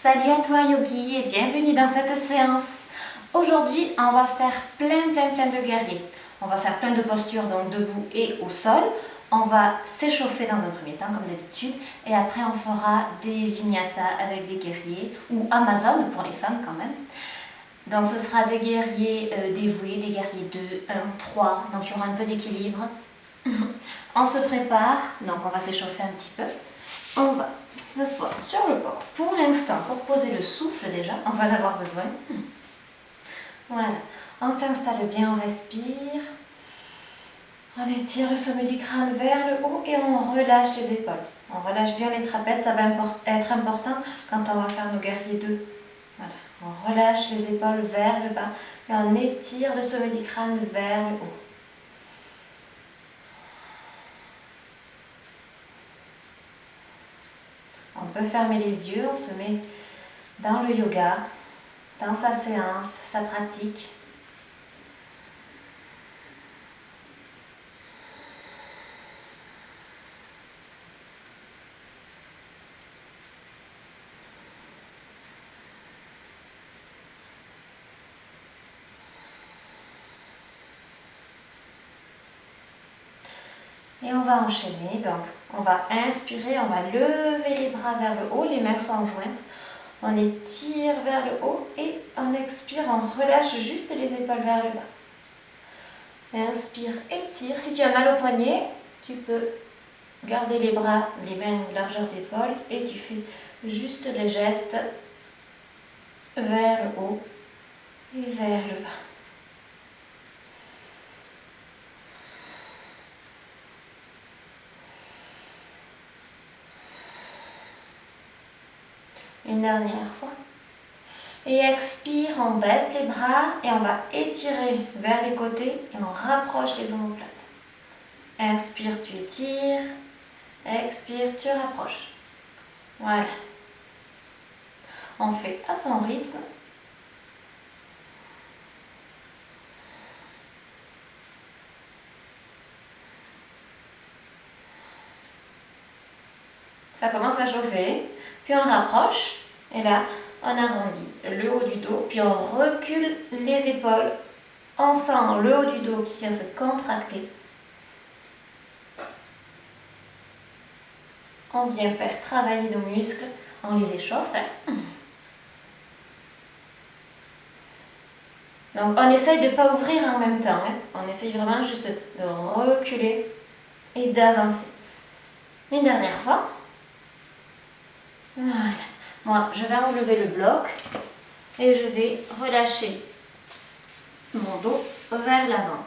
Salut à toi Yogi et bienvenue dans cette séance. Aujourd'hui, on va faire plein de guerriers. On va faire plein de postures, donc debout et au sol. On va s'échauffer dans un premier temps comme d'habitude et après on fera des vinyasas avec des guerriers ou Amazon pour les femmes quand même. Donc ce sera des guerriers dévoués, des guerriers 2, 1, 3, donc il y aura un peu d'équilibre. On se prépare, donc on va s'échauffer un petit peu. On va s'asseoir sur le bord pour l'instant, pour poser le souffle déjà, on va en avoir besoin. Voilà, on s'installe bien, on respire. On étire le sommet du crâne vers le haut et on relâche les épaules. On relâche bien les trapèzes, ça va être important quand on va faire nos guerriers 2. Voilà, on relâche les épaules vers le bas et on étire le sommet du crâne vers le haut. On peut fermer les yeux, on se met dans le yoga, dans sa séance, sa pratique. Et on va enchaîner, donc on va inspirer, on va lever les bras vers le haut, les mains sont jointes. On étire vers le haut et on expire, on relâche juste les épaules vers le bas. Inspire, étire. Si tu as mal au poignet, tu peux garder les bras, les mains largeur d'épaule et tu fais juste les gestes vers le haut et vers le bas. Une dernière fois. Et expire, on baisse les bras et on va étirer vers les côtés et on rapproche les omoplates. Inspire, tu étires. Expire, tu rapproches. Voilà. On fait à son rythme. Ça commence à chauffer. Puis on rapproche. Et là, on arrondit le haut du dos. Puis on recule les épaules. On sent le haut du dos qui vient se contracter. On vient faire travailler nos muscles. On les échauffe. Donc on essaye de ne pas ouvrir en même temps. On essaye vraiment juste de reculer et d'avancer. Une dernière fois. Voilà. Moi, je vais enlever le bloc et je vais relâcher mon dos vers l'avant.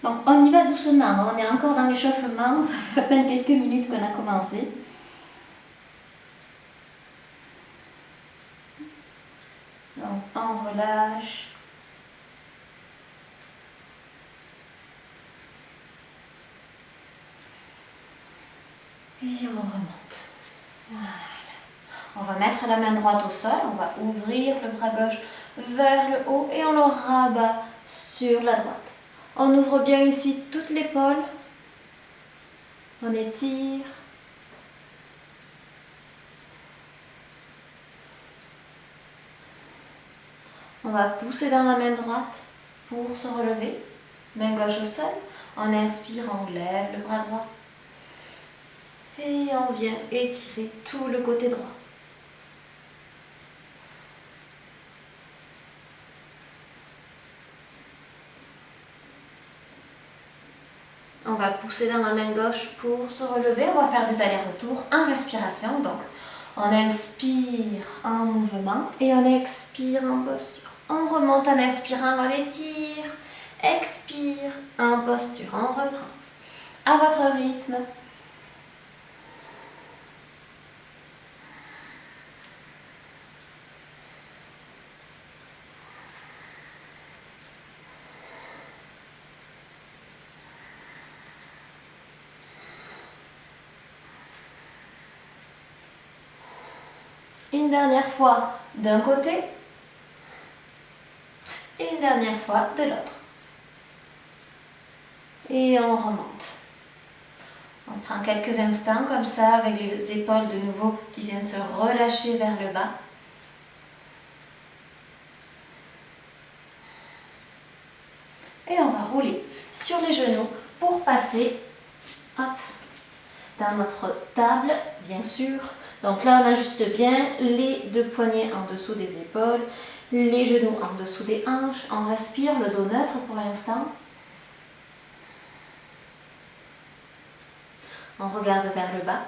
Donc on y va doucement, on est encore dans l'échauffement, ça fait à peine quelques minutes qu'on a commencé. Donc on relâche. Et on remonte. Voilà. On va mettre la main droite au sol, on va ouvrir le bras gauche vers le haut et on le rabat sur la droite. On ouvre bien ici toute l'épaule. On étire. On va pousser dans la main droite pour se relever. Main gauche au sol. On inspire, on lève le bras droit. Et on vient étirer tout le côté droit. On va pousser dans la main gauche pour se relever. On va faire des allers-retours en respiration. Donc, on inspire en mouvement et on expire en posture. On remonte en inspirant, on étire. Expire en posture, on reprend. À votre rythme. Une dernière fois d'un côté et une dernière fois de l'autre. Et on remonte. On prend quelques instants comme ça avec les épaules de nouveau qui viennent se relâcher vers le bas. Et on va rouler sur les genoux pour passer hop, dans notre table, bien sûr. Donc là, on ajuste bien les deux poignets en dessous des épaules, les genoux en dessous des hanches. On respire, le dos neutre pour l'instant. On regarde vers le bas.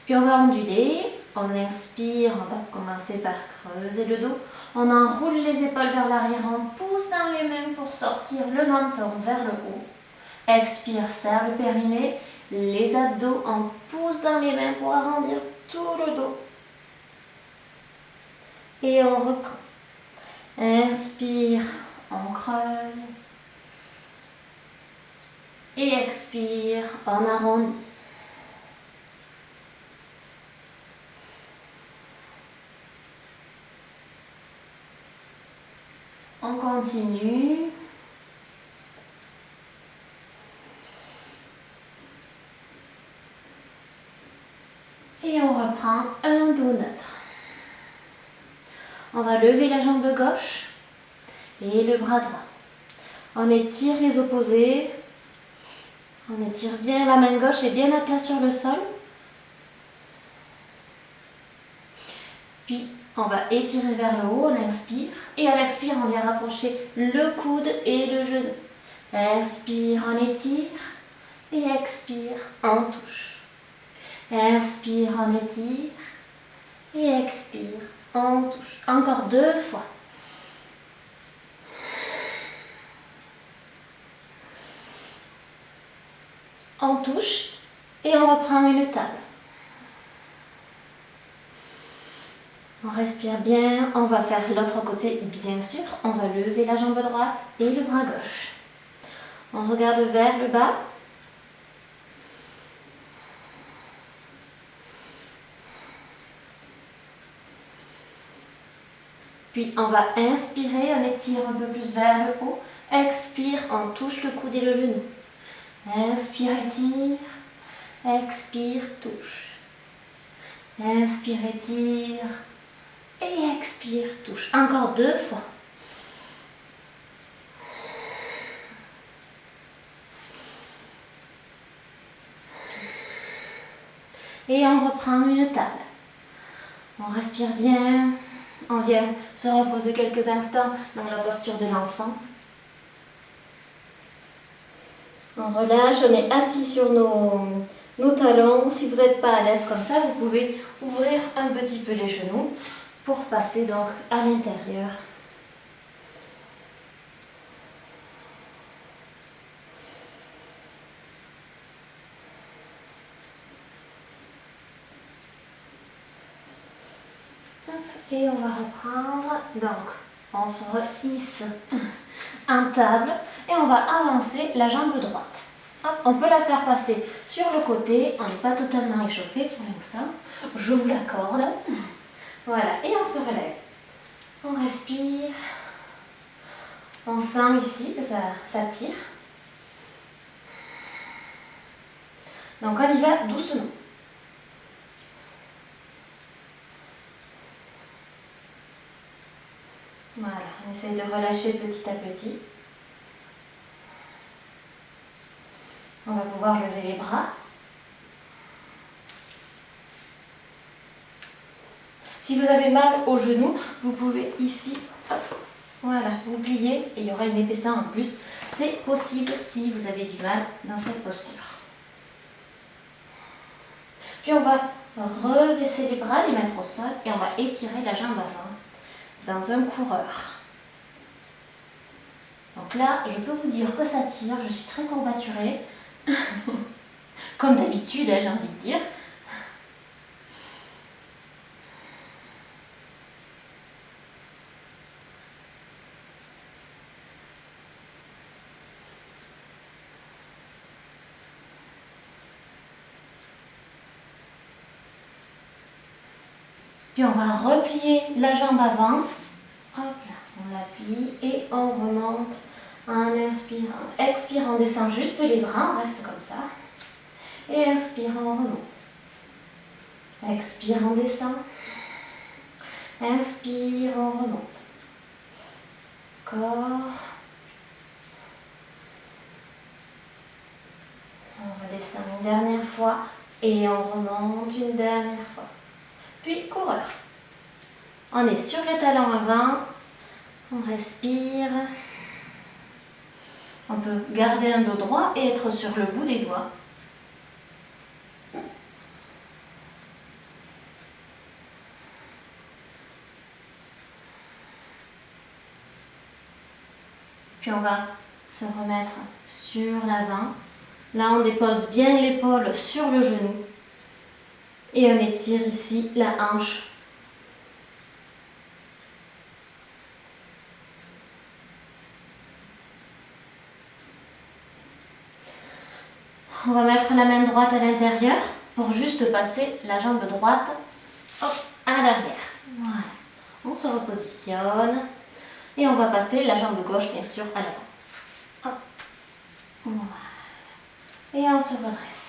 Puis on va onduler. On inspire, on va commencer par creuser le dos. On enroule les épaules vers l'arrière, on pousse dans les mains pour sortir le menton vers le haut. Expire, serre le périnée, les abdos, on pousse dans les mains pour arrondir tout le dos. Et on reprend. Inspire, on creuse. Et expire, on arrondit. On continue. Et on reprend un dos neutre. On va lever la jambe gauche et le bras droit. On étire les opposés. On étire bien la main gauche et bien à plat sur le sol. Puis on va étirer vers le haut, on inspire. Et à l'expire, on vient rapprocher le coude et le genou. Inspire, on étire. Et expire, on touche. Inspire, on étire. Et expire, on touche. Encore 2 fois. On touche et on reprend une table. On respire bien, on va faire l'autre côté bien sûr. On va lever la jambe droite et le bras gauche. On regarde vers le bas. Puis on va inspirer, on étire un peu plus vers le haut. Expire, on touche le coude et le genou. Inspire, étire. Expire, touche. Inspire, étire. Et expire, touche. Encore 2 fois. Et on reprend une table. On respire bien. On vient se reposer quelques instants dans la posture de l'enfant. On relâche, on est assis sur nos talons. Si vous n'êtes pas à l'aise comme ça, vous pouvez ouvrir un petit peu les genoux pour passer donc à l'intérieur. Et on va reprendre, donc on se hisse en table et on va avancer la jambe droite. Hop, on peut la faire passer sur le côté, on n'est pas totalement échauffé pour l'instant, je vous l'accorde. Voilà, et on se relève. On respire, on sent ici que ça tire. Donc on y va doucement. Voilà, on essaye de relâcher petit à petit. On va pouvoir lever les bras. Si vous avez mal au genou, vous pouvez ici, hop, voilà, vous plier et il y aura une épaisseur en plus. C'est possible si vous avez du mal dans cette posture. Puis on va rebaisser les bras, les mettre au sol et on va étirer la jambe avant dans un coureur. Donc là, je peux vous dire que ça tire, je suis très courbaturée, comme d'habitude, j'ai envie de dire. Puis on va replier la jambe avant. Hop là, on l'appuie et on remonte en inspirant. Expire, on descend juste les bras, on reste comme ça. Et inspire, on remonte. Expire, on descend. Inspire, on remonte. Corps. On redescend une dernière fois et on remonte une dernière fois. Puis coureur. On est sur le talon avant. On respire. On peut garder un dos droit et être sur le bout des doigts. Puis on va se remettre sur l'avant. Là, on dépose bien l'épaule sur le genou. Et on étire ici la hanche. On va mettre la main droite à l'intérieur pour juste passer la jambe droite à l'arrière. Voilà. On se repositionne et on va passer la jambe gauche bien sûr à l'avant. Voilà. Et on se redresse.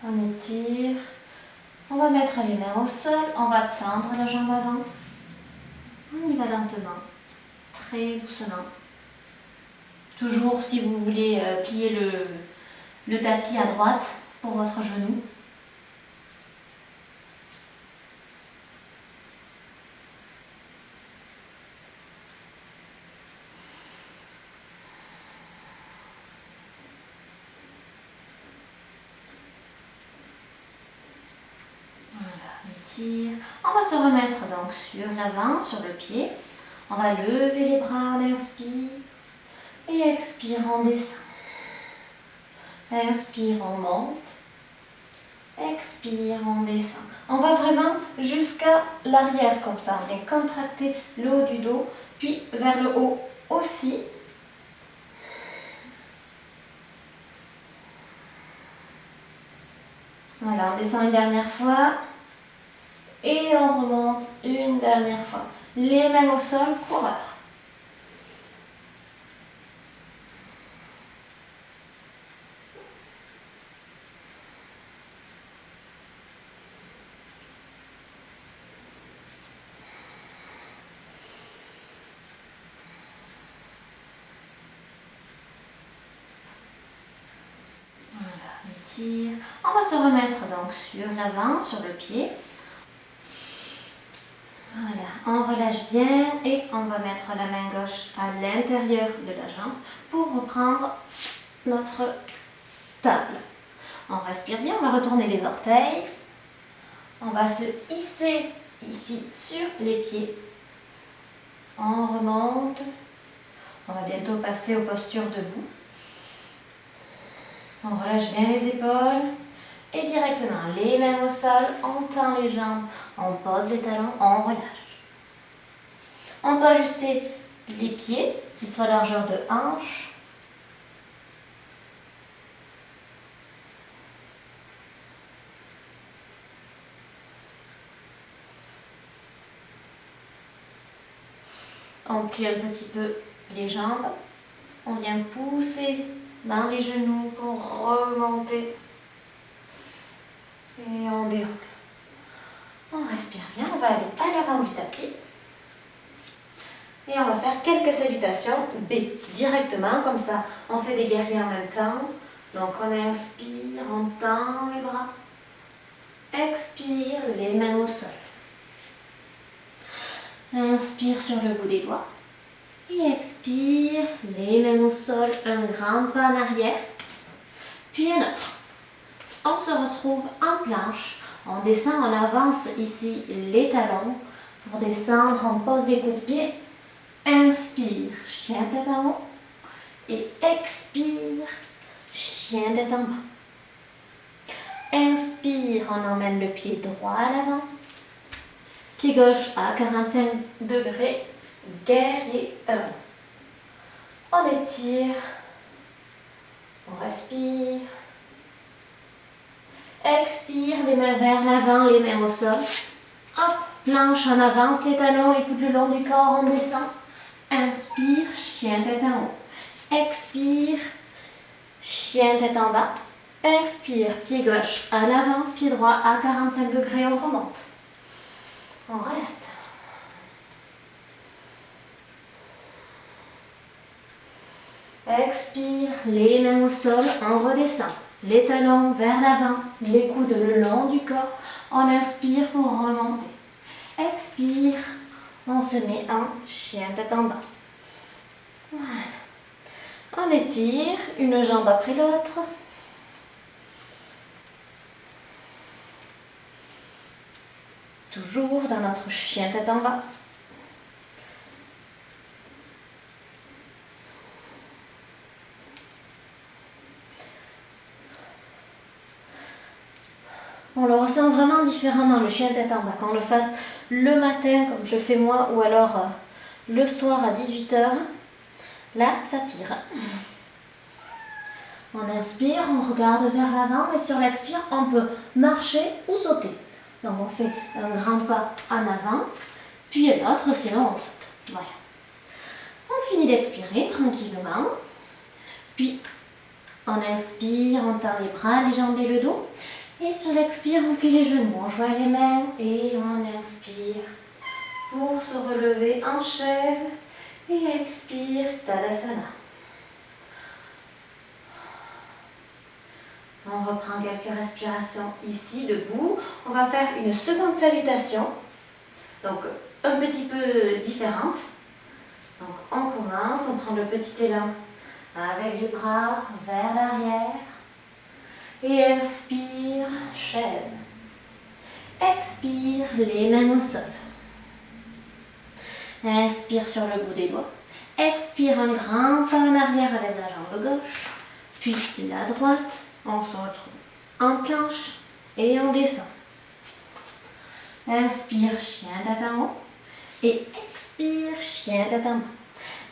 On étire. On va mettre les mains au sol. On va tendre la jambe avant. On y va lentement, très doucement. Toujours si vous voulez plier le tapis à droite pour votre genou. On va se remettre donc sur l'avant, sur le pied. On va lever les bras, on inspire. Et expire, on descend. Inspire, on monte. Expire, on descend. On va vraiment jusqu'à l'arrière comme ça. On vient contracter le haut du dos, puis vers le haut aussi. Voilà, on descend une dernière fois. Et on remonte une dernière fois. Les mains au sol, coureur. Voilà, on tire. On va se remettre donc sur l'avant, sur le pied. Voilà, on relâche bien et on va mettre la main gauche à l'intérieur de la jambe pour reprendre notre table. On respire bien, on va retourner les orteils. On va se hisser ici sur les pieds. On remonte. On va bientôt passer aux postures debout. On relâche bien les épaules. Et directement, les mains au sol, on tend les jambes, on pose les talons, on relâche. On peut ajuster les pieds, qu'ils soient largeur de hanche. On plie un petit peu les jambes. On vient pousser dans les genoux pour remonter. Et on déroule. On respire bien, on va aller à l'avant du tapis. Et on va faire quelques salutations B, directement, comme ça on fait des guerriers en même temps. Donc on inspire, on tend les bras. Expire, les mains au sol. Inspire sur le bout des doigts. Et expire, les mains au sol, un grand pas en arrière. Puis un autre. On se retrouve en planche. On descend, on avance ici les talons. Pour descendre, on pose des coups de pied. Inspire, chien tête en haut. Et expire, chien tête en bas. Inspire, on emmène le pied droit à l'avant. Pied gauche à 45 degrés. Guerrier 1. On étire. On respire. Expire, les mains vers l'avant, les mains au sol. Hop, planche, on avance les talons, les coudes le long du corps, on descend. Inspire, chien tête en haut. Expire, chien tête en bas. Inspire, pied gauche à l'avant, pied droit à 45 degrés, on remonte. On reste. Expire, les mains au sol, on redescend. Les talons vers l'avant, les coudes le long du corps. On inspire pour remonter. Expire, on se met en chien tête en bas. Voilà. On étire une jambe après l'autre. Toujours dans notre chien tête en bas. On le ressent vraiment différemment, le chien tête en bas. Quand on le fasse le matin, comme je fais moi, ou alors le soir à 18 h, là, ça tire. On inspire, on regarde vers l'avant et sur l'expire, on peut marcher ou sauter. Donc on fait un grand pas en avant, puis l'autre, sinon on saute. Voilà. On finit d'expirer tranquillement. Puis on inspire, on tend les bras, les jambes et le dos. Et sur l'expire, on plie les genoux, on joint les mains et on inspire pour se relever en chaise. Et expire, Tadasana. On reprend quelques respirations ici, debout. On va faire une seconde salutation, donc un petit peu différente. Donc on commence, on prend le petit élan avec les bras vers l'arrière. Et inspire, chaise. Expire, les mains au sol. Inspire sur le bout des doigts. Expire un grand pas en arrière avec la jambe gauche. Puis la droite. On se retrouve en planche et on descend. Inspire, chien tête en haut. Et expire, chien tête en bas.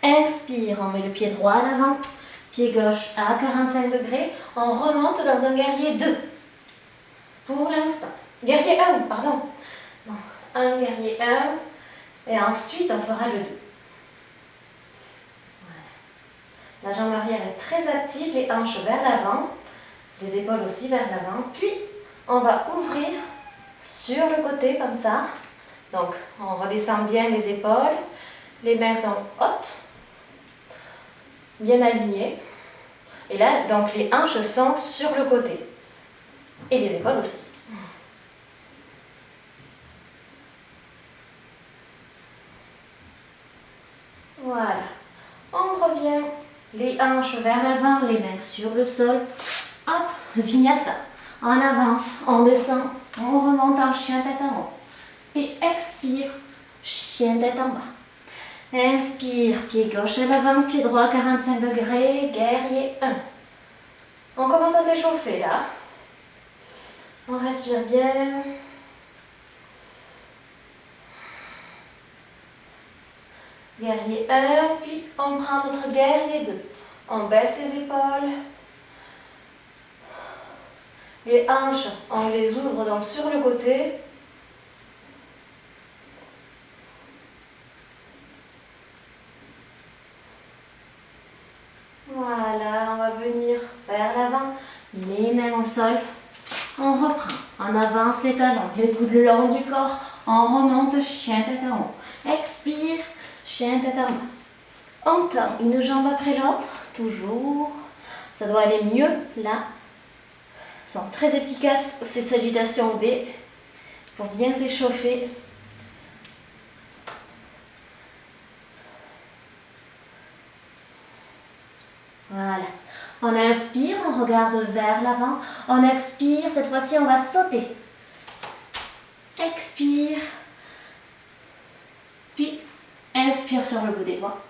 Inspire, on met le pied droit à l'avant. Pied gauche à 45 degrés. On remonte dans un guerrier 2. Pour l'instant. Guerrier 1, pardon. Donc, un guerrier 1. Et ensuite, on fera le 2. Voilà. La jambe arrière est très active, les hanches vers l'avant. Les épaules aussi vers l'avant. Puis, on va ouvrir sur le côté comme ça. Donc, on redescend bien les épaules. Les mains sont hautes, bien alignées. Et là, donc, les hanches sont sur le côté. Et les épaules aussi. Voilà. On revient. Les hanches vers l'avant, les mains sur le sol. Hop, Vinyasa. On avance, on descend, on remonte en chien tête en haut. Et expire, chien tête en bas. Inspire, pied gauche à l'avant, pied droit 45 degrés, guerrier 1. On commence à s'échauffer là. On respire bien. Guerrier 1, puis on prend notre guerrier 2. On baisse les épaules. Les hanches, on les ouvre donc sur le côté. Voilà, on va venir vers l'avant, les mains au sol. On reprend, on avance les talons, les coudes le long du corps. On remonte, chien tête en haut. Expire, chien tête en bas. On tend une jambe après l'autre, toujours. Ça doit aller mieux là. Sont très efficaces ces salutations B pour bien s'échauffer. Voilà. On inspire, on regarde vers l'avant. On expire, cette fois-ci on va sauter. Expire. Puis inspire sur le bout des doigts.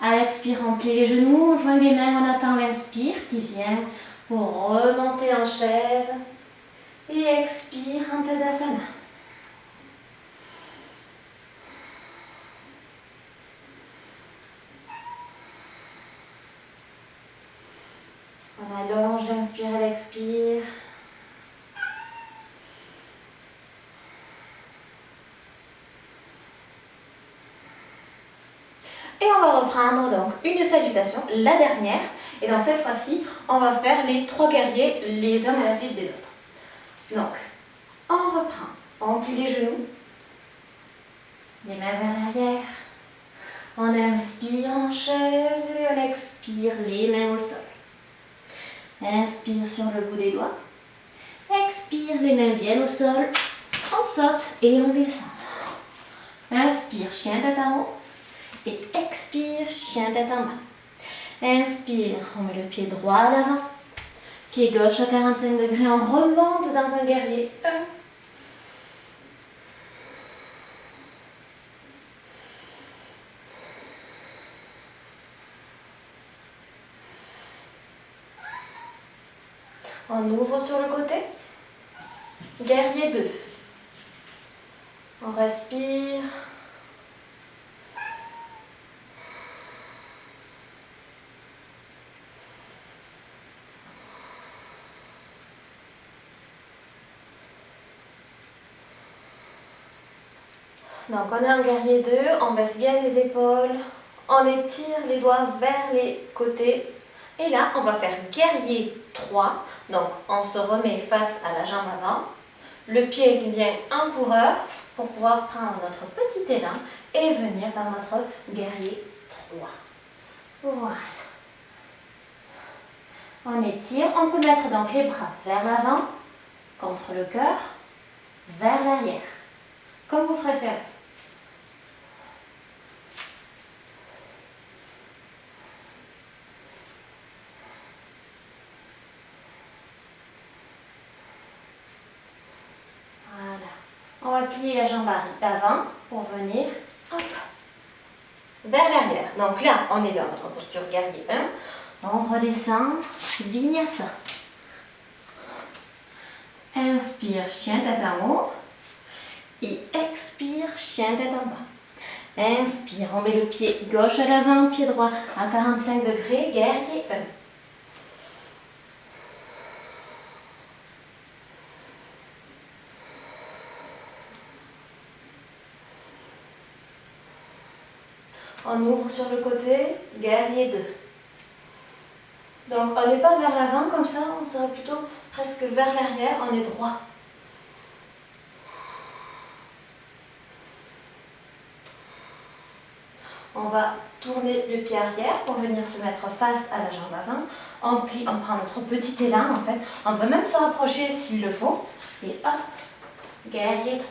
À l'expire, on plie les genoux, on joint les mains, on attend l'inspire qui vient pour remonter en chaise. Et expire en Tadasana. On allonge l'inspire et l'expire. Et on va reprendre donc une salutation, la dernière. Et donc cette fois-ci, on va faire les 3 guerriers les uns à la suite des autres. Donc, on reprend, on plie les genoux, les mains vers l'arrière. On inspire en chaise et on expire les mains au sol. Inspire sur le bout des doigts. Expire, les mains viennent au sol. On saute et on descend. Inspire, chien tête en haut. Et expire, chien tête en bas. Inspire, on met le pied droit à l'avant. Pied gauche à 45 degrés, on remonte dans un guerrier 1. On ouvre sur le côté. Guerrier 2. On respire. Donc on est en guerrier 2, on baisse bien les épaules, on étire les doigts vers les côtés. Et là, on va faire guerrier 3. Donc on se remet face à la jambe avant. Le pied vient en coureur pour pouvoir prendre notre petit élan et venir dans notre guerrier 3. Voilà. On étire, on peut mettre donc les bras vers l'avant, contre le cœur, vers l'arrière, comme vous préférez. On va plier la jambe d'avant pour venir hop, vers l'arrière. Donc là, on est dans notre posture guerrier 1. On redescend, vinyasa. Inspire, chien tête en haut. Et expire, chien tête en bas. Inspire, on met le pied gauche à l'avant, pied droit à 45 degrés, guerrier 1. On ouvre sur le côté, guerrier 2. Donc on n'est pas vers l'avant comme ça, on sera plutôt presque vers l'arrière, on est droit. On va tourner le pied arrière pour venir se mettre face à la jambe avant. On plie, on prend notre petit élan en fait. On peut même se rapprocher s'il le faut. Et hop, guerrier 3.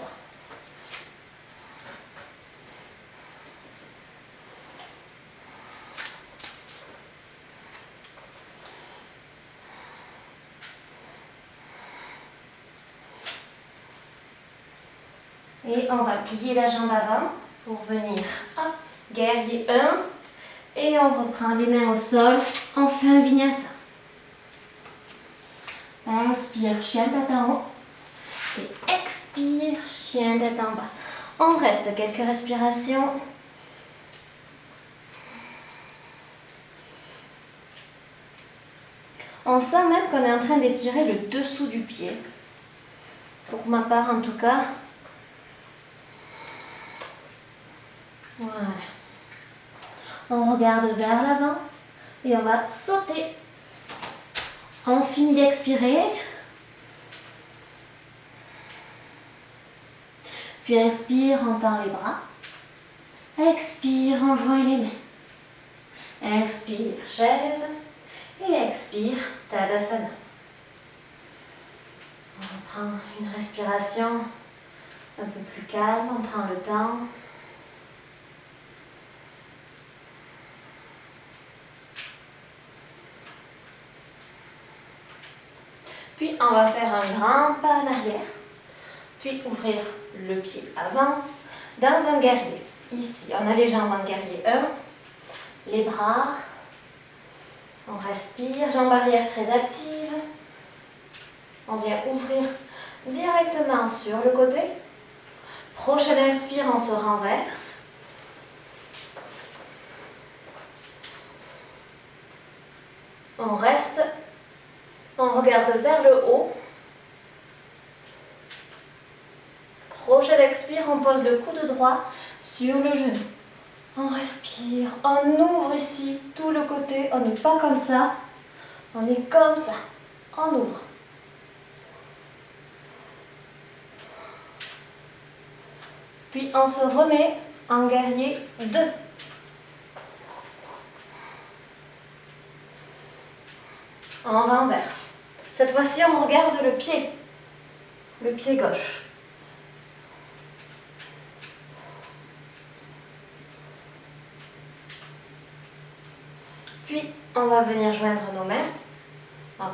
Et on va plier la jambe avant pour venir, hop, guerrier 1. Et on reprend les mains au sol, on fait un vinyasa. Inspire, chien tête en haut. Et expire, chien tête en bas. On reste quelques respirations. On sent même qu'on est en train d'étirer le dessous du pied. Pour ma part en tout cas. Voilà. On regarde vers l'avant et on va sauter. On finit d'expirer. Puis inspire, on tend les bras. Expire, on joint les mains. Inspire, chaise. Et expire, Tadasana. On prend une respiration un peu plus calme, on prend le temps. Puis on va faire un grand pas en arrière, puis ouvrir le pied avant dans un guerrier. Ici, on a les jambes en guerrier 1, les bras, on respire, jambes arrière très actives. On vient ouvrir directement sur le côté. Prochaine inspire, on se renverse. On reste. On regarde vers le haut. Prochaine expire, on pose le coude droit sur le genou. On respire, on ouvre ici tout le côté, on n'est pas comme ça, on est comme ça, on ouvre. Puis on se remet en guerrier 2. On renverse. Cette fois-ci, on regarde le pied gauche. Puis, on va venir joindre nos mains,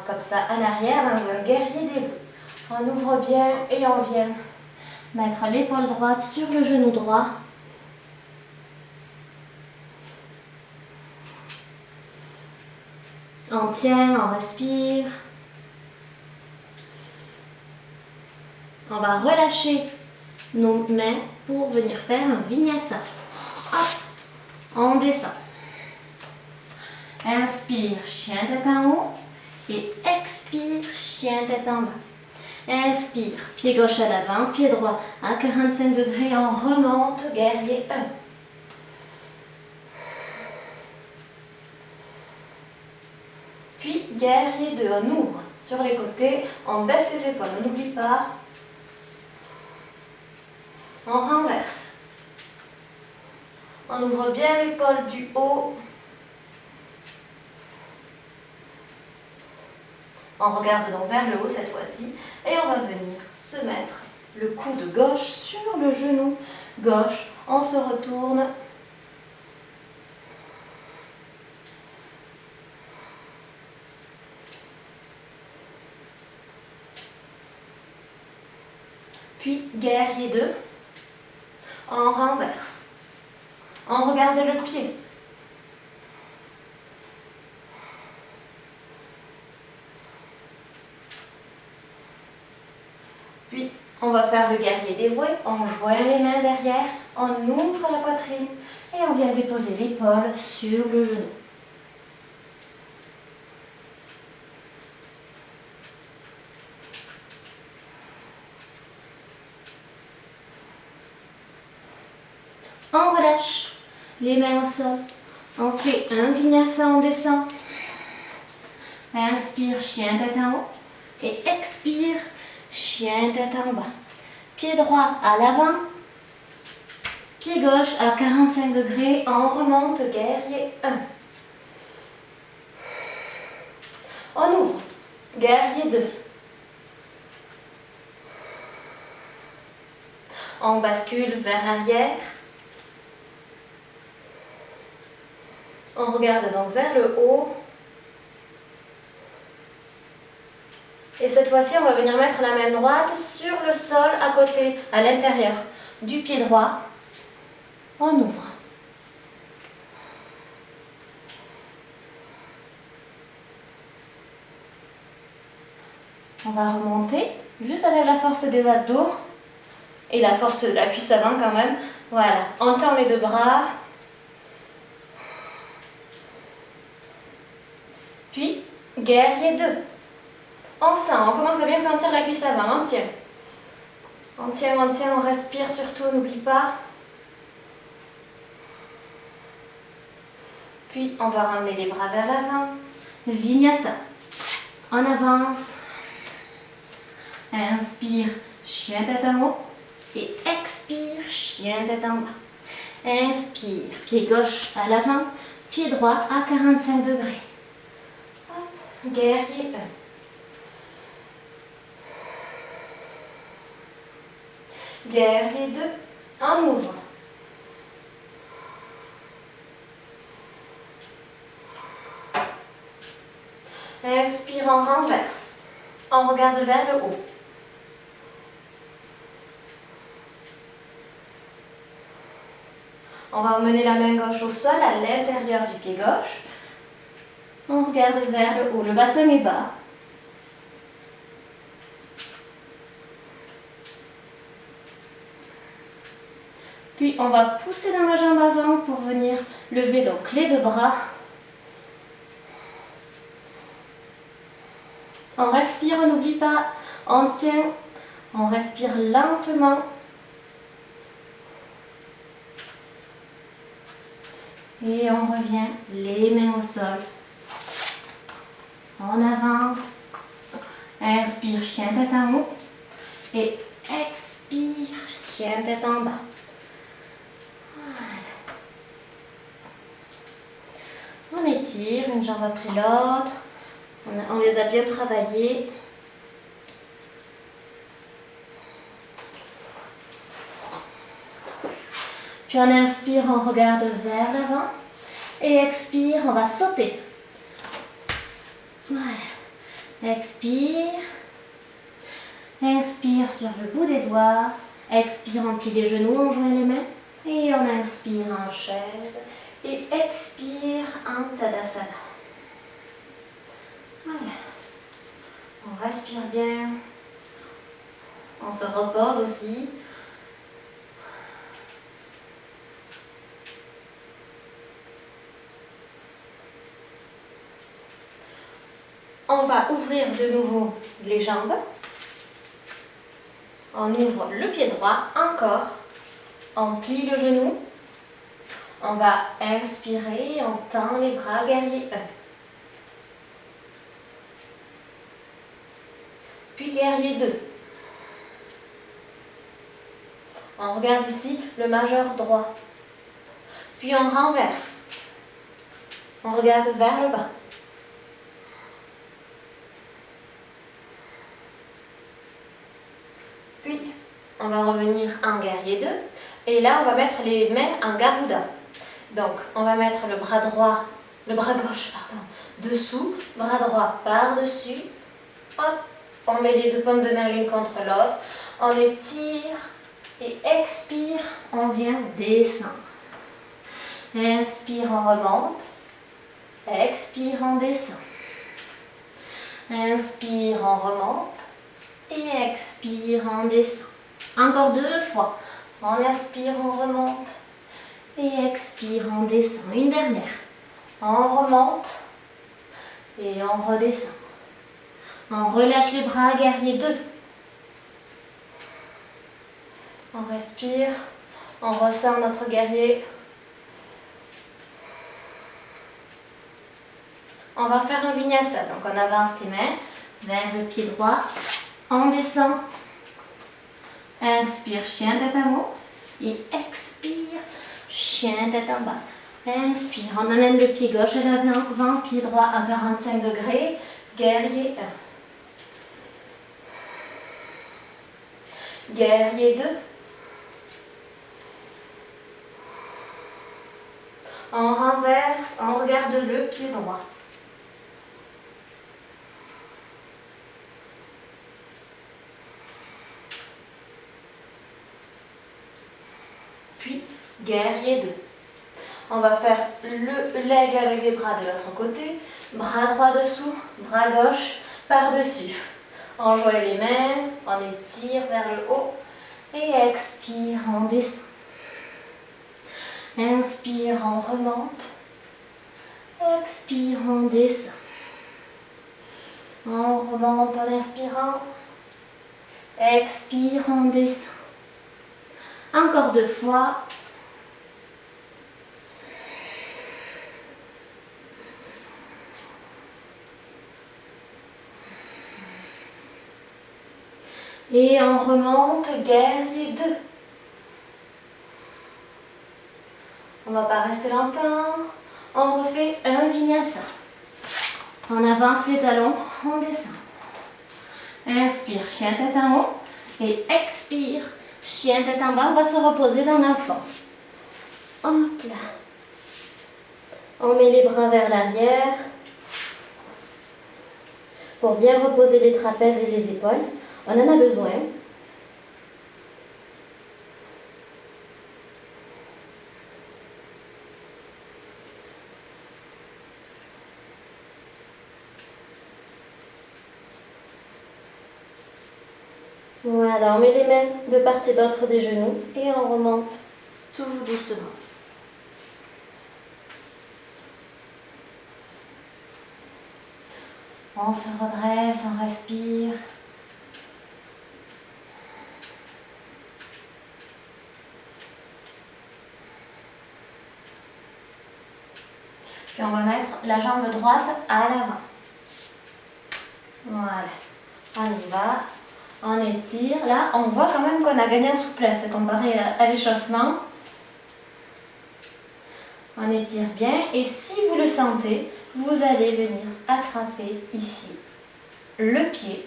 comme ça, à l'arrière, dans un guerrier dévoué. On ouvre bien et on vient mettre l'épaule droite sur le genou droit. On tient, on respire. On va relâcher nos mains pour venir faire un vinyasa. Hop, on descend. Inspire, chien tête en haut. Et expire, chien tête en bas. Inspire, pied gauche à l'avant, pied droit à 45 degrés. On remonte, guerrier 1. Puis, guerrier 2, on ouvre sur les côtés, on baisse les épaules, on n'oublie pas. On renverse. On ouvre bien l'épaule du haut. On regarde donc vers le haut cette fois-ci et on va venir se mettre le coude gauche sur le genou gauche. On se retourne. Puis guerrier 2. On renverse. On regarde le pied. Puis, on va faire le guerrier dévoué. On joint les mains derrière, on ouvre la poitrine et on vient déposer l'épaule sur le genou. On relâche les mains au sol. On fait un vinyasa, on descend. Inspire, chien tête en haut. Et expire, chien tête en bas. Pied droit à l'avant. Pied gauche à 45 degrés. On remonte, guerrier 1. On ouvre, guerrier 2. On bascule vers l'arrière. On regarde donc vers le haut. Et cette fois-ci, on va venir mettre la main droite sur le sol à côté, à l'intérieur du pied droit. On ouvre. On va remonter, juste avec la force des abdos et la force de la cuisse avant quand même. Voilà, on tend les deux bras. Puis, guerrier 2. On sent, on commence à bien sentir la cuisse avant, on tient. On tient, on respire surtout, on n'oublie pas. Puis, on va ramener les bras vers l'avant. Vinyasa. On avance. Inspire, chien tête en haut. Et expire, chien tête en bas. Inspire, pied gauche à l'avant, pied droit à 45 degrés. Hop, guerrier 1. Guerrier 2, on ouvre. Inspire, on renverse. On regarde vers le haut. On va emmener la main gauche au sol, à l'intérieur du pied gauche. On regarde vers le haut, le bassin est bas. Puis on va pousser dans la jambe avant pour venir lever donc les deux bras. On respire, on n'oublie pas, on tient, on respire lentement. Et on revient, les mains au sol. On avance. Inspire, chien tête en haut. Et expire, chien tête en bas. Voilà. On étire, une jambe après l'autre. On les a bien travaillés. Puis on inspire, on regarde vers l'avant. Et expire, on va sauter. Voilà. Expire. Inspire sur le bout des doigts. Expire, on plie les genoux, on joint les mains. Et on inspire en chaise. Et expire en Tadasana. Voilà. On respire bien. On se repose aussi. On va ouvrir de nouveau les jambes. On ouvre le pied droit, encore. On plie le genou. On va inspirer, on tend les bras, guerrier 1. Puis guerrier 2. On regarde ici le majeur droit. Puis on renverse. On regarde vers le bas. Puis on va revenir en guerrier 2. Et là, on va mettre les mains en Garuda. Donc, on va mettre le bras droit, le bras gauche, pardon, dessous, bras droit par-dessus. Hop, on met les deux paumes de main l'une contre l'autre. On étire et expire, on vient descendre. Inspire, on remonte. Expire, on descend. Inspire, on remonte. Et expire, on descend. Encore 2 fois. On inspire, on remonte. Et expire, on descend. Une dernière. On remonte. Et on redescend. On relâche les bras, guerrier 2. On respire. On ressent notre guerrier. On va faire un vinyasa. Donc on avance les mains vers le pied droit. On descend. Inspire, chien tête en haut. Et expire, chien tête en bas. Inspire, on amène le pied gauche à l'avant, pied droit à 45 degrés. Guerrier 1. Guerrier 2. On renverse, on regarde le pied droit. Puis, guerrier 2. On va faire l'aigle avec les bras de l'autre côté. Bras droit dessous, bras gauche par-dessus. On joint les mains, on étire vers le haut. Et expire, on descend. Inspire, on remonte. Expire, on descend. On remonte en inspirant. Expire, on descend. Encore 2 fois. Et on remonte, guerrier 2. On ne va pas rester longtemps. On refait un vinyasa. On avance les talons, on descend. Inspire, chien tête en haut. Et expire, chien tête en bas. On va se reposer dans l'enfant. Hop là. On met les bras vers l'arrière. Pour bien reposer les trapèzes et les épaules. On en a besoin. Voilà, on met les mains de part et d'autre des genoux et on remonte tout doucement. On se redresse, on respire. Puis on va mettre la jambe droite à l'avant. Voilà. On y va. On étire. Là, on voit quand même qu'on a gagné en souplesse comparé à l'échauffement. On étire bien. Et si vous le sentez, vous allez venir attraper ici le pied.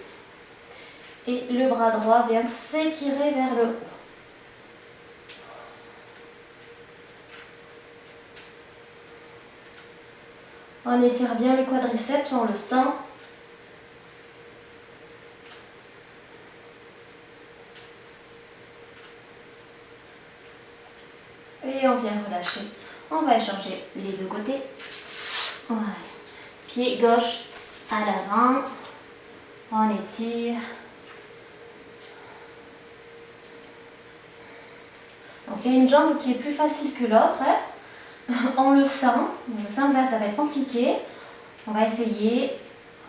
Et le bras droit vient s'étirer vers le haut. On étire bien le quadriceps, on le sent. Et on vient relâcher. On va échanger les deux côtés. Voilà. Pied gauche à l'avant. On étire. Donc il y a une jambe qui est plus facile que l'autre. Hein. On le sent que là ça va être compliqué. On va essayer.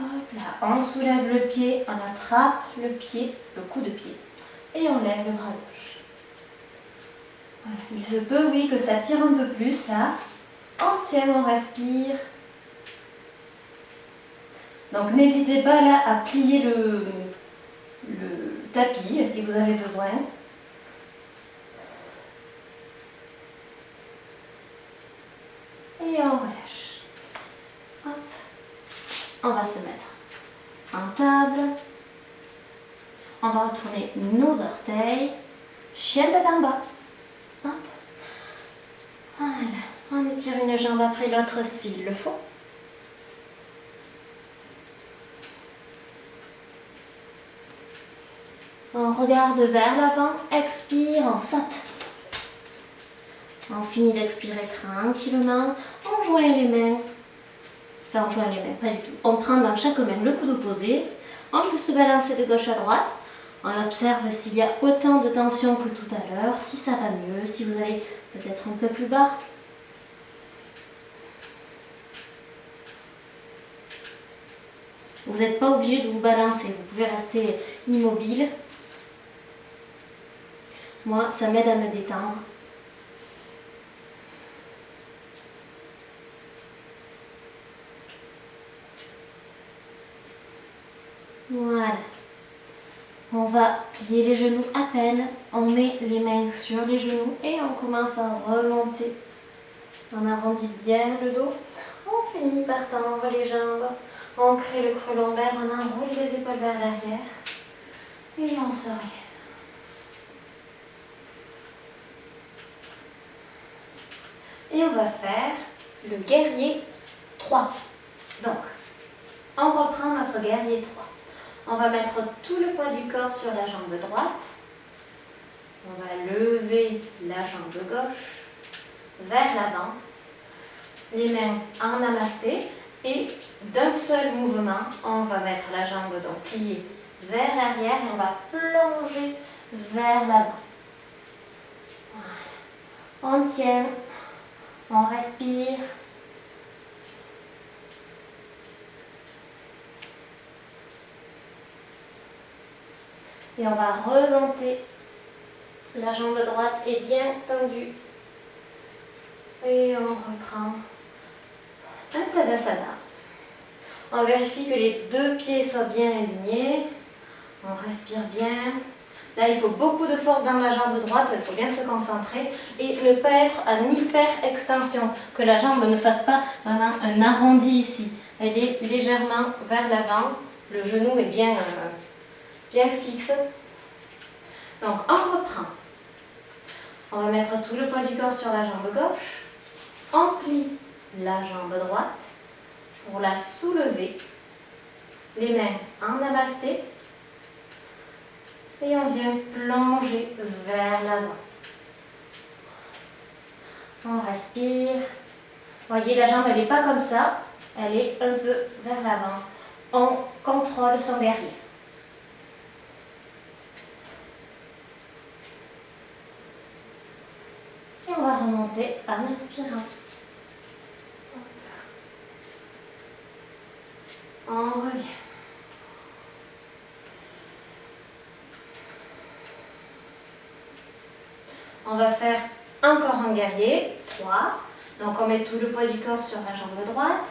Hop là. On soulève le pied, on attrape le pied, le coup de pied. Et on lève le bras gauche. Voilà. Il se peut, oui, que ça tire un peu plus là. On tient, on respire. Donc n'hésitez pas là à plier le tapis si vous avez besoin. Et on relâche. Hop. On va se mettre en table. On va retourner nos orteils. Chien de tête en bas. Hop. Voilà. On étire une jambe après l'autre s'il le faut. On regarde vers l'avant, expire, on saute. On finit d'expirer tranquillement, on joint les mains. Enfin, on joint les mains, pas du tout. On prend dans chaque main le coude opposé. On peut se balancer de gauche à droite. On observe s'il y a autant de tension que tout à l'heure, si ça va mieux, si vous allez peut-être un peu plus bas. Vous n'êtes pas obligé de vous balancer, vous pouvez rester immobile. Moi, ça m'aide à me détendre. Voilà. On va plier les genoux à peine. On met les mains sur les genoux et on commence à remonter. On arrondit bien le dos. On finit par tendre les jambes. On crée le creux lombaire. On enroule les épaules vers l'arrière. Et on se relève. Et on va faire le guerrier 3. Donc, on reprend notre guerrier 3. On va mettre tout le poids du corps sur la jambe droite. On va lever la jambe gauche vers l'avant. Les mains en namasté. Et d'un seul mouvement, on va mettre la jambe donc pliée vers l'arrière et on va plonger vers l'avant. Voilà. On tient. On respire. Et on va remonter. La jambe droite est bien tendue. Et on reprend un Tadasana. On vérifie que les deux pieds soient bien alignés. On respire bien. Là, il faut beaucoup de force dans la jambe droite, il faut bien se concentrer et ne pas être en hyper-extension, que la jambe ne fasse pas vraiment un arrondi ici. Elle est légèrement vers l'avant, le genou est bien fixe. Donc, on reprend. On va mettre tout le poids du corps sur la jambe gauche. On plie la jambe droite pour la soulever. Les mains en namasté. Et on vient plonger vers l'avant. On respire. Vous voyez, la jambe, elle n'est pas comme ça. Elle est un peu vers l'avant. On contrôle son guerrier. Et on va remonter en inspirant. On revient. On va faire encore un guerrier, 3. Donc on met tout le poids du corps sur la jambe droite.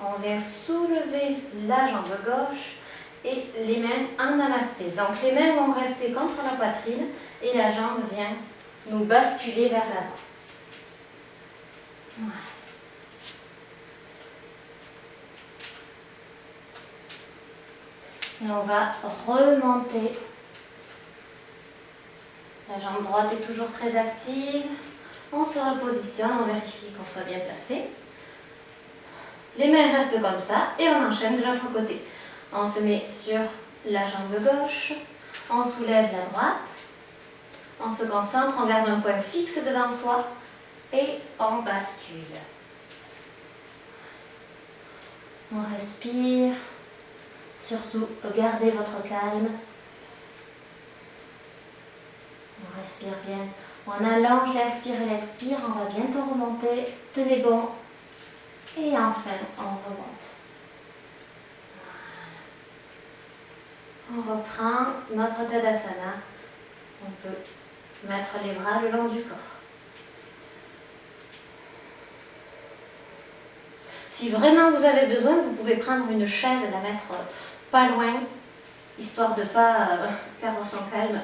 On vient soulever la jambe gauche et les mains en namasté. Donc les mains vont rester contre la poitrine et la jambe vient nous basculer vers l'avant. Voilà. Et on va remonter. La jambe droite est toujours très active. On se repositionne, on vérifie qu'on soit bien placé. Les mains restent comme ça et on enchaîne de l'autre côté. On se met sur la jambe gauche, on soulève la droite, on se concentre, on garde un point fixe devant soi et on bascule. On respire, surtout gardez votre calme. On respire bien. On allonge l'inspire et l'expire, on va bientôt remonter. Tenez bon. Et enfin, on remonte. On reprend notre Tadasana. On peut mettre les bras le long du corps. Si vraiment vous avez besoin, vous pouvez prendre une chaise et la mettre pas loin, histoire de ne pas perdre son calme.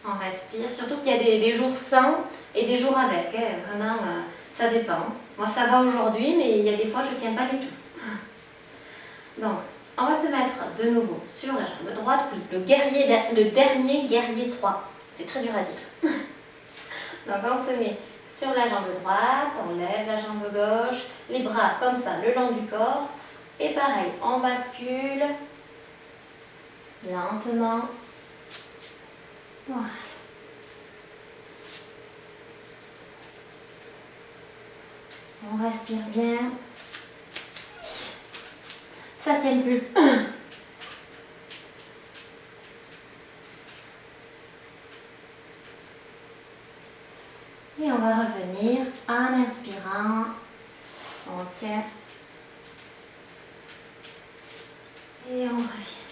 On respire, surtout qu'il y a des jours sans et des jours avec. Hein. Vraiment, ça dépend. Moi, ça va aujourd'hui, mais il y a des fois, je ne tiens pas du tout. Donc, on va se mettre de nouveau sur la jambe droite, puis le dernier guerrier 3. C'est très dur à dire. Donc, on se met sur la jambe droite, on lève la jambe gauche, les bras comme ça, le long du corps. Et pareil, on bascule lentement. Voilà. On respire bien. Ça tient plus. Et on va revenir en inspirant. On tient. Et on revient.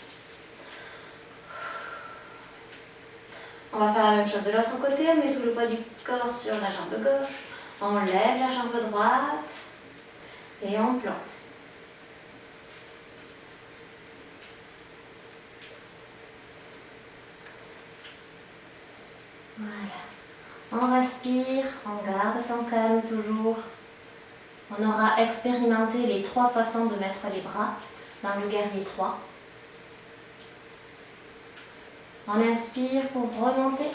On va faire la même chose de l'autre côté. On met tout le poids du corps sur la jambe gauche. On lève la jambe droite. Et on plonge. Voilà. On respire, on garde son calme toujours. On aura expérimenté les 3 façons de mettre les bras dans le guerrier 3. On inspire pour remonter.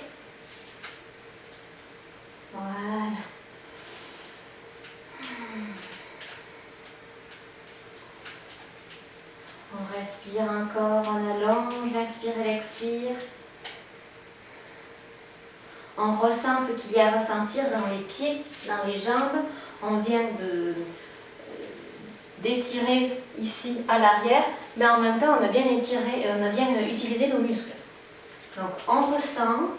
Voilà. On respire encore, on allonge l'inspire et l'expire. On ressent ce qu'il y a à ressentir dans les pieds, dans les jambes. On vient d'étirer ici à l'arrière, mais en même temps on a bien étiré, on a bien utilisé nos muscles. Donc on ressent,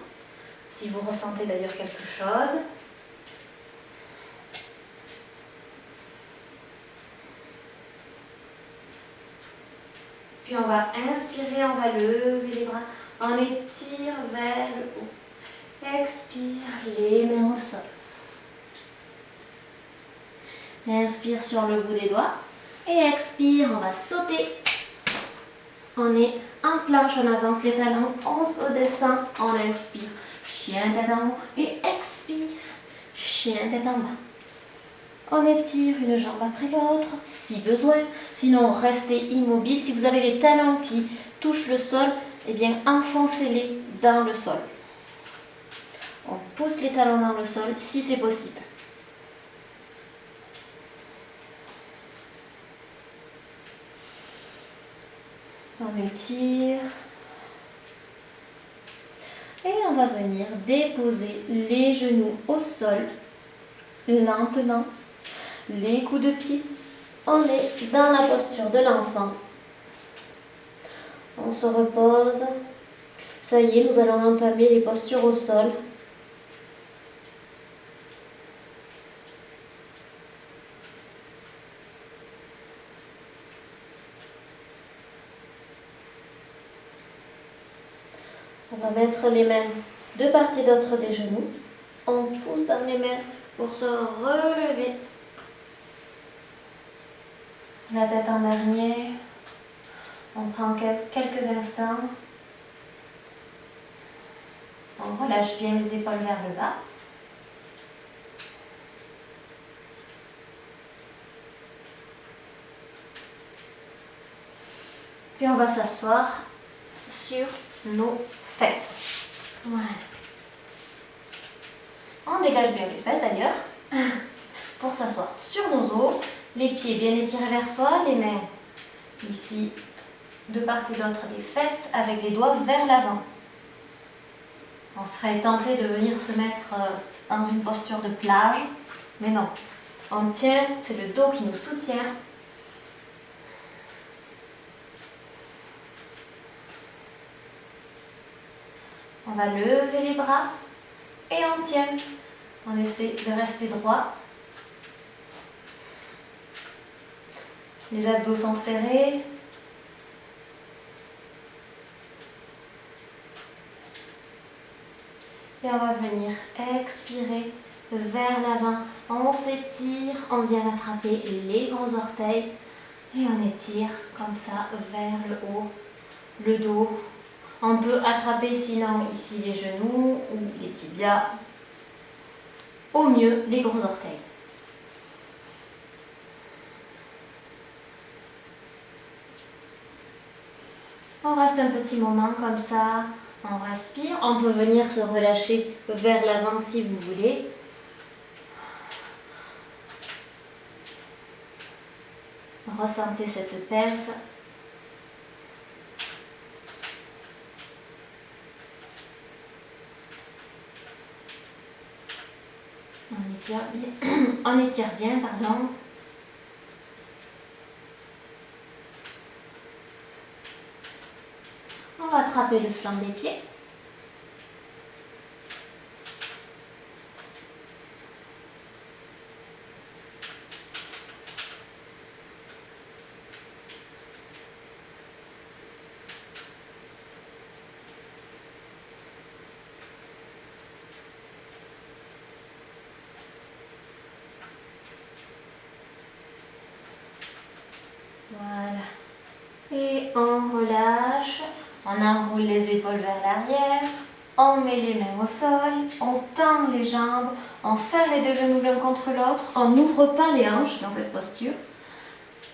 si vous ressentez d'ailleurs quelque chose. Puis on va inspirer, on va lever les bras, on étire vers le haut. Expire, les mains au sol. Inspire sur le bout des doigts. Et expire, on va sauter. On est en planche, on avance les talons, on se descend, on inspire. Chien tête en haut et expire. Chien tête en bas. On étire une jambe après l'autre, si besoin. Sinon, restez immobile. Si vous avez les talons qui touchent le sol, eh bien, enfoncez-les dans le sol. On pousse les talons dans le sol si c'est possible. On étire. Et on va venir déposer les genoux au sol, lentement. Les coups de pied. On est dans la posture de l'enfant. On se repose. Ça y est, nous allons entamer les postures au sol. On va mettre les mains de part et d'autre des genoux. on pousse dans les mains pour se relever. La tête en dernier. On prend quelques instants. On relâche bien les épaules vers le bas. Puis on va s'asseoir sur nos fesses. Voilà. On dégage bien les fesses d'ailleurs. Pour s'asseoir sur nos os. Les pieds bien étirés vers soi. Les mains ici de part et d'autre des fesses avec les doigts vers l'avant. On serait tenté de venir se mettre dans une posture de plage. Mais non. On tient, c'est le dos qui nous soutient. On va lever les bras et on tient. On essaie de rester droit. Les abdos sont serrés. Et on va venir expirer vers l'avant. On s'étire, on vient attraper les gros orteils et on étire comme ça vers le haut, le dos. On peut attraper sinon ici les genoux ou les tibias. Au mieux, les gros orteils. On reste un petit moment comme ça, on respire. On peut venir se relâcher vers l'avant si vous voulez. Ressentez cette pince. On étire bien, pardon. On va attraper le flanc des pieds. Voilà. Et on relâche. On enroule les épaules vers l'arrière. On met les mains au sol. On tend les jambes. On serre les deux genoux l'un contre l'autre. On n'ouvre pas les hanches dans cette posture.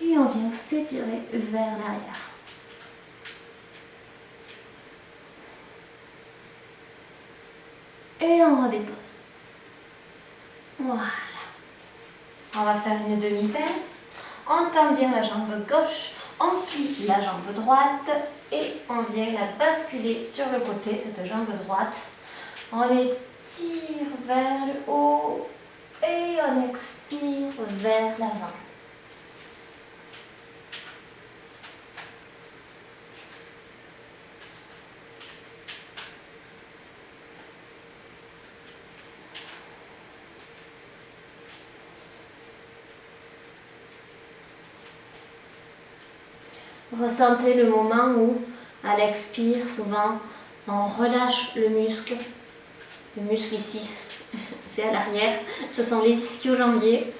Et on vient s'étirer vers l'arrière. Et on redépose. Voilà. On va faire une demi-pince. On tend bien la jambe gauche, on plie la jambe droite et on vient la basculer sur le côté, cette jambe droite. On étire vers le haut et on expire vers l'avant. Ressentez le moment où, à l'expire, souvent, on relâche le muscle. Le muscle ici, c'est à l'arrière. Ce sont les ischio-jambiers.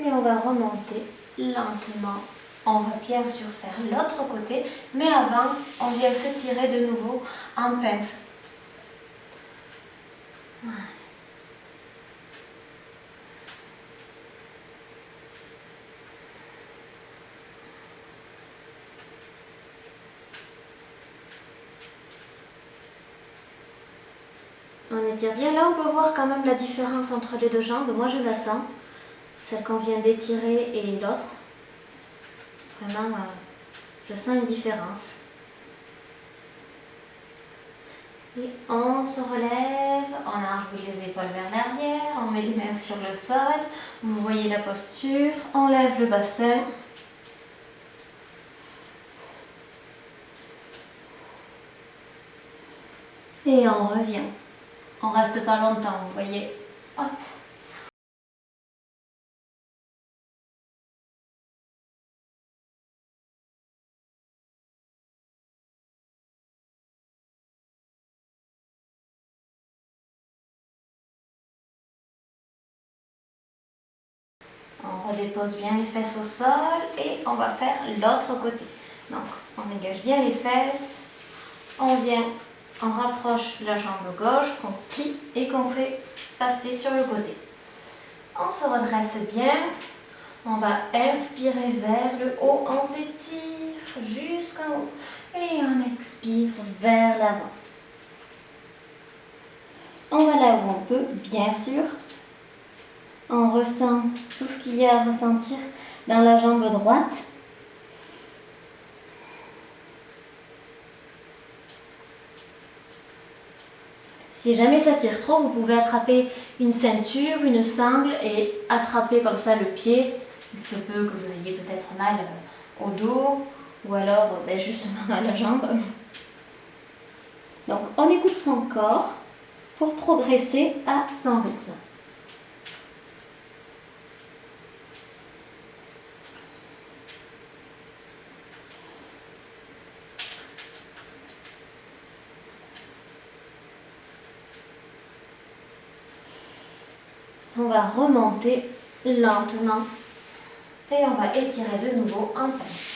Et on va remonter lentement. On va bien sûr faire l'autre côté, mais avant, on vient s'étirer de nouveau en pince. Voilà. On étire bien. Là, on peut voir quand même la différence entre les deux jambes. Moi, je la sens. Celle qu'on vient d'étirer et l'autre. Vraiment, je sens une différence. Et on se relève, on enroule les épaules vers l'arrière, on met les mains sur le sol. Vous voyez la posture, on lève le bassin. Et on revient. On reste pas longtemps, vous voyez. Hop. On redépose bien les fesses au sol et on va faire l'autre côté. Donc, on dégage bien les fesses, on vient, on rapproche la jambe gauche, qu'on plie et qu'on fait passer sur le côté. On se redresse bien, on va inspirer vers le haut, on s'étire jusqu'en haut et on expire vers l'avant. On va là où on peut, bien sûr. On ressent tout ce qu'il y a à ressentir dans la jambe droite. Si jamais ça tire trop, vous pouvez attraper une ceinture, une sangle et attraper comme ça le pied. Il se peut que vous ayez peut-être mal au dos ou alors justement dans la jambe. Donc on écoute son corps pour progresser à son rythme. On va remonter lentement et on va étirer de nouveau en pince.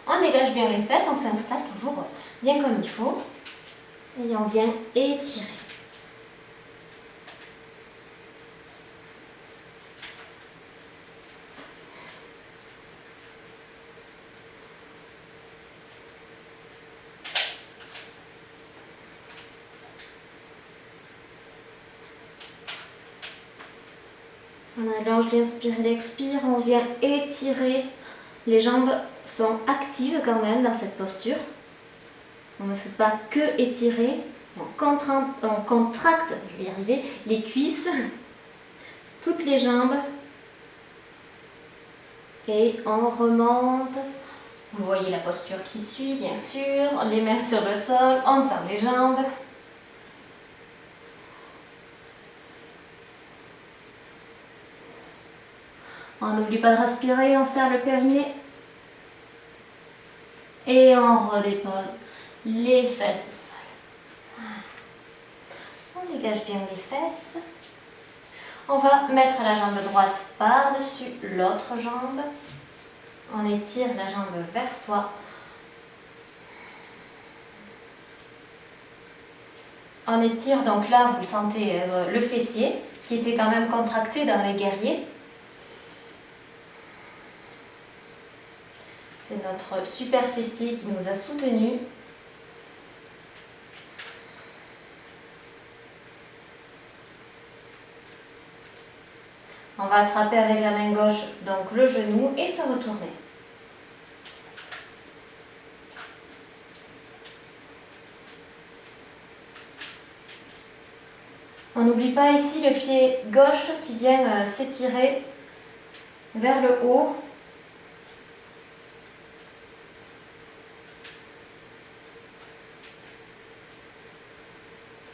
On dégage bien les fesses, on s'installe toujours bien comme il faut et on vient étirer. On allonge l'inspire et l'expire, on vient étirer. Les jambes sont actives quand même dans cette posture. On ne fait pas que étirer, on contracte, je vais y arriver, les cuisses, toutes les jambes. Et on remonte. Vous voyez la posture qui suit, bien sûr. Les mains sur le sol, on tend les jambes. On n'oublie pas de respirer, on serre le périnée. Et on redépose les fesses au sol. On dégage bien les fesses. On va mettre la jambe droite par-dessus l'autre jambe. On étire la jambe vers soi. On étire, donc là, vous le sentez, le fessier qui était quand même contracté dans les guerriers. C'est notre super fessier qui nous a soutenus. On va attraper avec la main gauche donc le genou et se retourner. On n'oublie pas ici le pied gauche qui vient s'étirer vers le haut.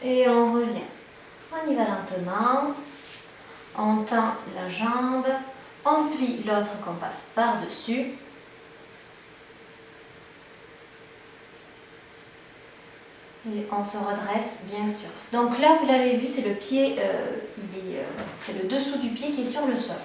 Et on revient. On y va lentement. On tend la jambe. On plie l'autre qu'on passe par-dessus. Et on se redresse, bien sûr. Donc là, vous l'avez vu, c'est le pied, c'est le dessous du pied qui est sur le sol.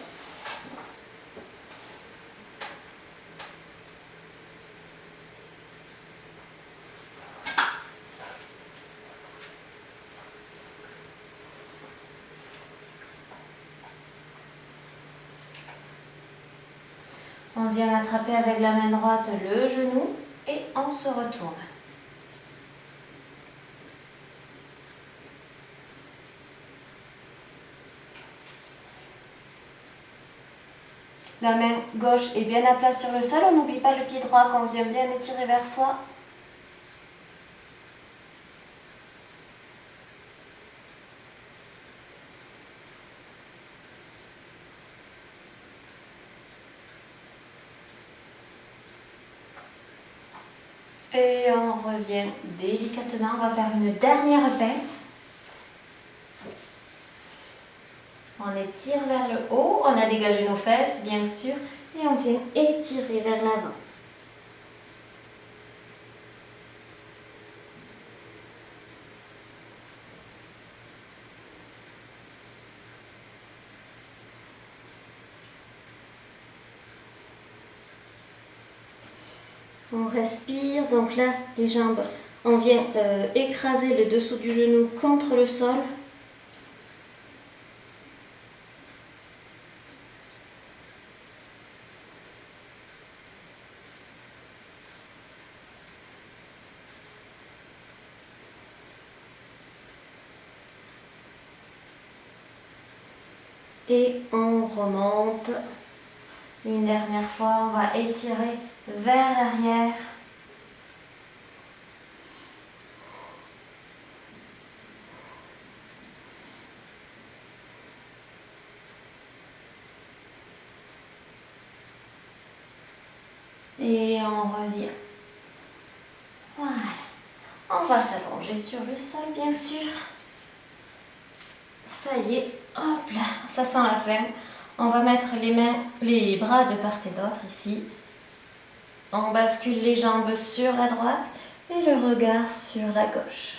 On vient attraper avec la main droite le genou et on se retourne. La main gauche est bien à plat sur le sol. On n'oublie pas le pied droit qu'on vient bien étirer vers soi. Et on revient délicatement, on va faire une dernière pince. On étire vers le haut, on a dégagé nos fesses bien sûr, et on vient étirer vers l'avant. On respire, donc là les jambes, on vient écraser le dessous du genou contre le sol. Et on remonte. Une dernière fois, on va étirer vers l'arrière. Et on revient. Voilà. On va s'allonger sur le sol, bien sûr. Ça y est, hop là, ça sent la fin. On va mettre les bras de part et d'autre ici. On bascule les jambes sur la droite et le regard sur la gauche.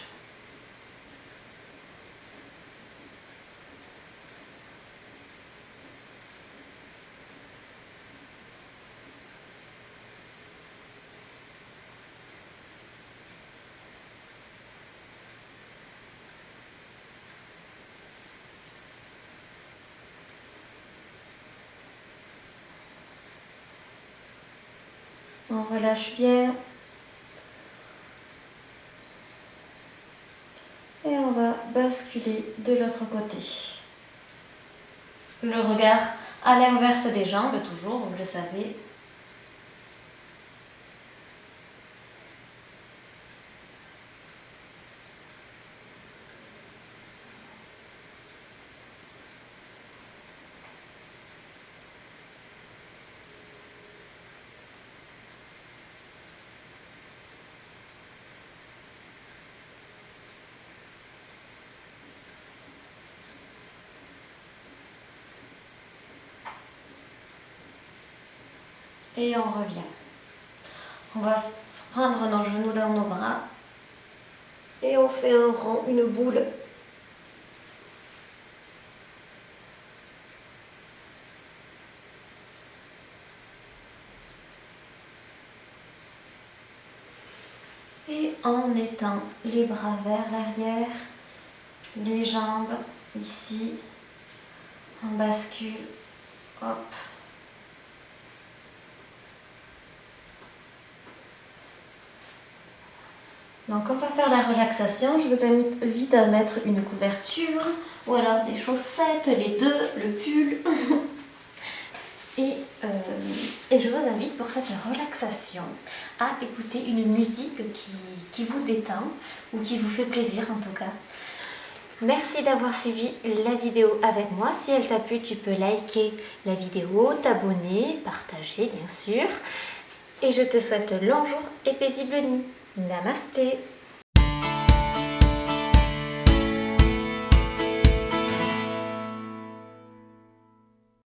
On relâche bien. Et on va basculer de l'autre côté. Le regard à l'inverse des jambes, toujours, vous le savez. Et on revient. On va prendre nos genoux dans nos bras et on fait un rond, une boule. Et on étend les bras vers l'arrière, les jambes ici, on bascule, hop. Donc on va faire la relaxation. Je vous invite à mettre une couverture ou alors des chaussettes, les deux, le pull. Et je vous invite pour cette relaxation à écouter une musique qui vous détend ou qui vous fait plaisir en tout cas. Merci d'avoir suivi la vidéo avec moi. Si elle t'a plu, tu peux liker la vidéo, t'abonner, partager bien sûr. Et je te souhaite long jour et paisible nuit. Namasté.